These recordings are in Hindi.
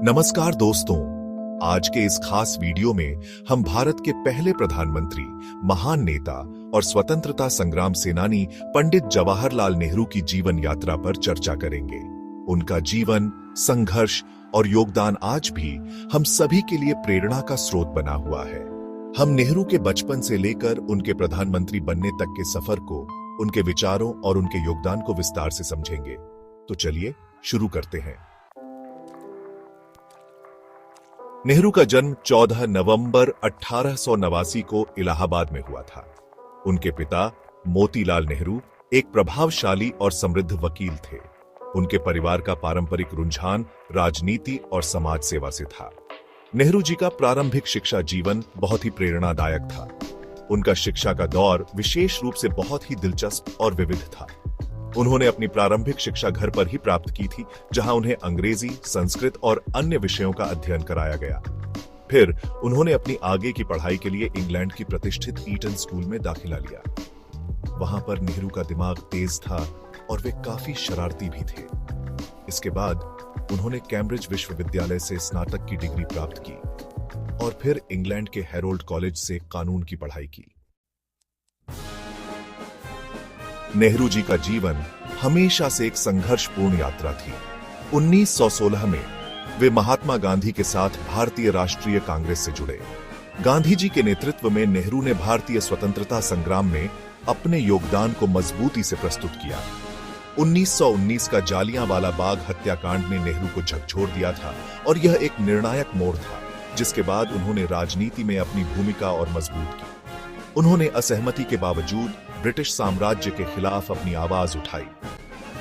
नमस्कार दोस्तों, आज के इस खास वीडियो में हम भारत के पहले प्रधानमंत्री, महान नेता और स्वतंत्रता संग्राम सेनानी पंडित जवाहरलाल नेहरू की जीवन यात्रा पर चर्चा करेंगे। उनका जीवन, संघर्ष और योगदान आज भी हम सभी के लिए प्रेरणा का स्रोत बना हुआ है। हम नेहरू के बचपन से लेकर उनके प्रधानमंत्री बनने तक के सफर को, उनके विचारों और उनके योगदान को विस्तार से समझेंगे। तो चलिए शुरू करते हैं। नेहरू का जन्म 14 नवंबर 1889 को इलाहाबाद में हुआ था। उनके पिता मोतीलाल नेहरू एक प्रभावशाली और समृद्ध वकील थे। उनके परिवार का पारंपरिक रुझान राजनीति और समाज सेवा से था। नेहरू जी का प्रारंभिक शिक्षा जीवन बहुत ही प्रेरणादायक था। उनका शिक्षा का दौर विशेष रूप से बहुत ही दिलचस्प और विविध था। उन्होंने अपनी प्रारंभिक शिक्षा घर पर ही प्राप्त की थी, जहां उन्हें अंग्रेजी, संस्कृत और अन्य विषयों का अध्ययन कराया गया। फिर उन्होंने अपनी आगे की पढ़ाई के लिए इंग्लैंड की प्रतिष्ठित ईटन स्कूल में दाखिला लिया। वहां पर नेहरू का दिमाग तेज था और वे काफी शरारती भी थे। इसके बाद उन्होंने कैम्ब्रिज विश्वविद्यालय से स्नातक की डिग्री प्राप्त की और फिर इंग्लैंड के हैरोल्ड कॉलेज से कानून की पढ़ाई की। नेहरू जी का जीवन हमेशा से एक संघर्षपूर्ण यात्रा थी। 1916 में वे महात्मा गांधी के साथ भारतीय राष्ट्रीय कांग्रेस से जुड़े। गांधी जी के नेतृत्व में नेहरू ने भारतीय स्वतंत्रता संग्राम में अपने योगदान को मजबूती से प्रस्तुत किया। 1919 का जालियांवाला बाग हत्याकांड ने नेहरू को झकझोर दिया था और यह एक निर्णायक मोड़ था, जिसके बाद उन्होंने राजनीति में अपनी भूमिका और मजबूत की। उन्होंने असहमति के बावजूद ब्रिटिश साम्राज्य के खिलाफ अपनी आवाज उठाई।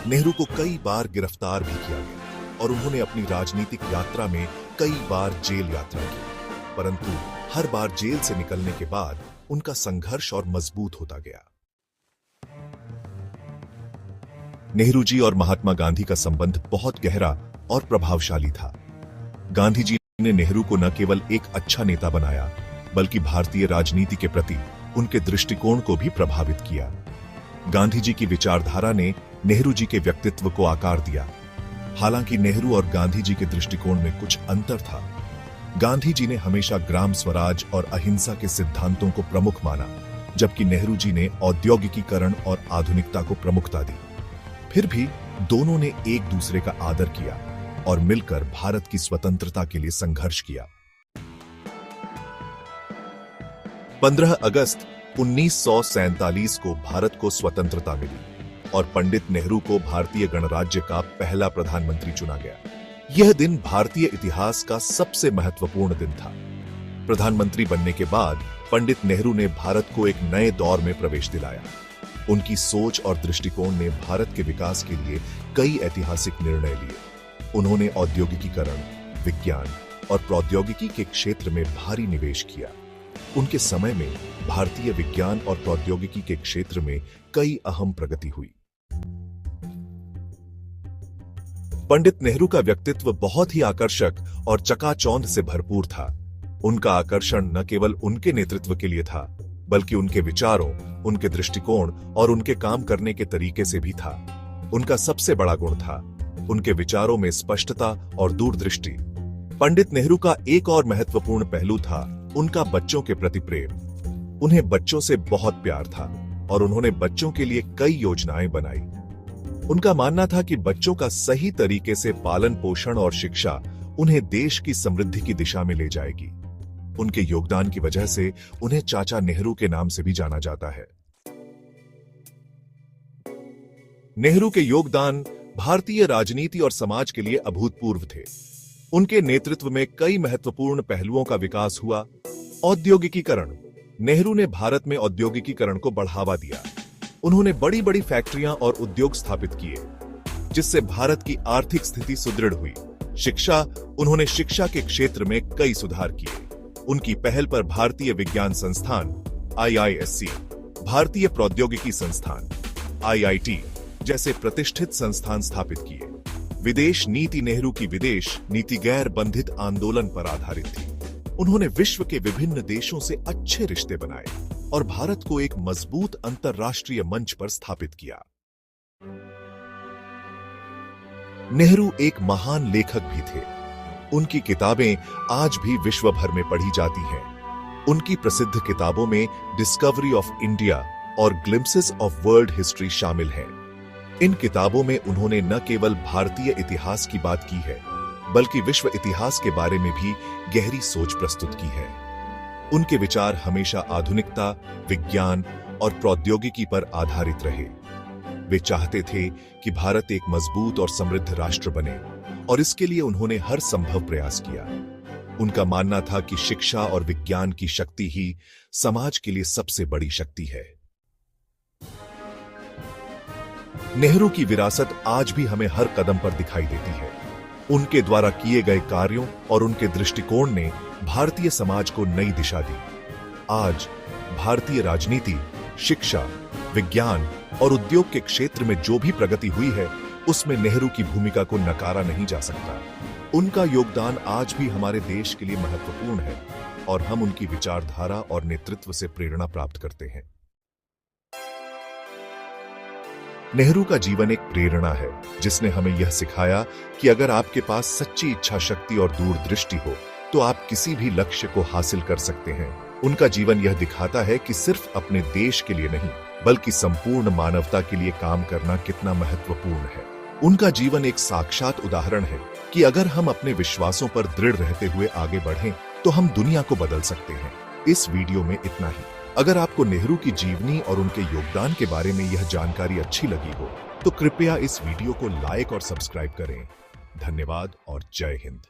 नेहरू को कई बार गिरफ्तार भी किया गया और उन्होंने अपनी राजनीतिक यात्रा में कई बार जेल यात्रा की, परंतु हर बार जेल से निकलने के बाद उनका संघर्ष और मजबूत होता गया। नेहरू जी और महात्मा गांधी का संबंध बहुत गहरा और प्रभावशाली था। गांधी जी ने नेहरू को न केवल एक अच्छा नेता बनाया, बल्कि भारतीय राजनीति के प्रति उनके दृष्टिकोण को भी प्रभावित किया। गांधी जी की विचारधारा ने नेहरू जी के व्यक्तित्व को आकार दिया। हालांकि नेहरू और गांधी जी के दृष्टिकोण में कुछ अंतर था। गांधी जी ने हमेशा ग्राम स्वराज और अहिंसा के सिद्धांतों को प्रमुख माना, जबकि नेहरू जी ने औद्योगिकीकरण और आधुनिकता को प्रमुखता दी। फिर भी दोनों ने एक दूसरे का आदर किया और मिलकर भारत की स्वतंत्रता के लिए संघर्ष किया। 15 अगस्त 1947 को भारत को स्वतंत्रता मिली और पंडित नेहरू को भारतीय गणराज्य का पहला प्रधानमंत्री चुना गया। यह दिन भारतीय इतिहास का सबसे महत्वपूर्ण दिन था। प्रधानमंत्री बनने के बाद पंडित नेहरू ने भारत को एक नए दौर में प्रवेश दिलाया। उनकी सोच और दृष्टिकोण ने भारत के विकास के लिए कई ऐतिहासिक निर्णय लिए। उन्होंने औद्योगिकीकरण, विज्ञान और प्रौद्योगिकी के क्षेत्र में भारी निवेश किया। उनके समय में भारतीय विज्ञान और प्रौद्योगिकी के क्षेत्र में कई अहम प्रगति हुई। पंडित नेहरू का व्यक्तित्व बहुत ही आकर्षक और चकाचौंध से भरपूर था। उनका आकर्षण न केवल उनके नेतृत्व के लिए था, बल्कि उनके विचारों, उनके दृष्टिकोण और उनके काम करने के तरीके से भी था। उनका सबसे बड़ा गुण था उनके विचारों में स्पष्टता और दूरदृष्टि। पंडित नेहरू का एक और महत्वपूर्ण पहलू था उनका बच्चों के प्रति प्रेम। उन्हें बच्चों से बहुत प्यार था और उन्होंने बच्चों के लिए कई योजनाएं बनाई। उनका मानना था कि बच्चों का सही तरीके से पालन पोषण और शिक्षा उन्हें देश की समृद्धि की दिशा में ले जाएगी। उनके योगदान की वजह से उन्हें चाचा नेहरू के नाम से भी जाना जाता है। नेहरू के योगदान भारतीय राजनीति और समाज के लिए अभूतपूर्व थे। उनके नेतृत्व में कई महत्वपूर्ण पहलुओं का विकास हुआ। औद्योगिकीकरण, नेहरू ने भारत में औद्योगिकीकरण को बढ़ावा दिया। उन्होंने बड़ी बड़ी फैक्ट्रियां और उद्योग स्थापित किए, जिससे भारत की आर्थिक स्थिति सुदृढ़ हुई। शिक्षा, उन्होंने शिक्षा के क्षेत्र में कई सुधार किए। उनकी पहल पर भारतीय विज्ञान संस्थान IISc, भारतीय प्रौद्योगिकी संस्थान IIT जैसे प्रतिष्ठित संस्थान स्थापित किए। विदेश नीति, नेहरू की विदेश नीति गैर बंधित आंदोलन पर आधारित थी। उन्होंने विश्व के विभिन्न देशों से अच्छे रिश्ते बनाए और भारत को एक मजबूत अंतर्राष्ट्रीय मंच पर स्थापित किया। नेहरू एक महान लेखक भी थे। उनकी किताबें आज भी विश्व भर में पढ़ी जाती हैं। उनकी प्रसिद्ध किताबों में डिस्कवरी ऑफ इंडिया और ग्लिम्पसेस ऑफ वर्ल्ड हिस्ट्री शामिल हैं। इन किताबों में उन्होंने न केवल भारतीय इतिहास की बात की है, बल्कि विश्व इतिहास के बारे में भी गहरी सोच प्रस्तुत की है। उनके विचार हमेशा आधुनिकता, विज्ञान और प्रौद्योगिकी पर आधारित रहे। वे चाहते थे कि भारत एक मजबूत और समृद्ध राष्ट्र बने, और इसके लिए उन्होंने हर संभव प्रयास किया। उनका मानना था कि शिक्षा और विज्ञान की शक्ति ही समाज के लिए सबसे बड़ी शक्ति है। नेहरू की विरासत आज भी हमें हर कदम पर दिखाई देती है। उनके द्वारा किए गए कार्यों और उनके दृष्टिकोण ने भारतीय समाज को नई दिशा दी। आज भारतीय राजनीति, शिक्षा, विज्ञान और उद्योग के क्षेत्र में जो भी प्रगति हुई है, उसमें नेहरू की भूमिका को नकारा नहीं जा सकता। उनका योगदान आज भी हमारे देश के लिए महत्वपूर्ण है, और हम उनकी विचारधारा और नेतृत्व से प्रेरणा प्राप्त करते हैं। नेहरू का जीवन एक प्रेरणा है, जिसने हमें यह सिखाया कि अगर आपके पास सच्ची इच्छा शक्ति और दूरदृष्टि हो, तो आप किसी भी लक्ष्य को हासिल कर सकते हैं। उनका जीवन यह दिखाता है कि सिर्फ अपने देश के लिए नहीं, बल्कि संपूर्ण मानवता के लिए काम करना कितना महत्वपूर्ण है। उनका जीवन एक साक्षात उदाहरण है कि अगर हम अपने विश्वासों पर दृढ़ रहते हुए आगे बढ़ें, तो हम दुनिया को बदल सकते हैं। इस वीडियो में इतना ही। अगर आपको नेहरू की जीवनी और उनके योगदान के बारे में यह जानकारी अच्छी लगी हो, तो कृपया इस वीडियो को लाइक और सब्सक्राइब करें। धन्यवाद और जय हिंद।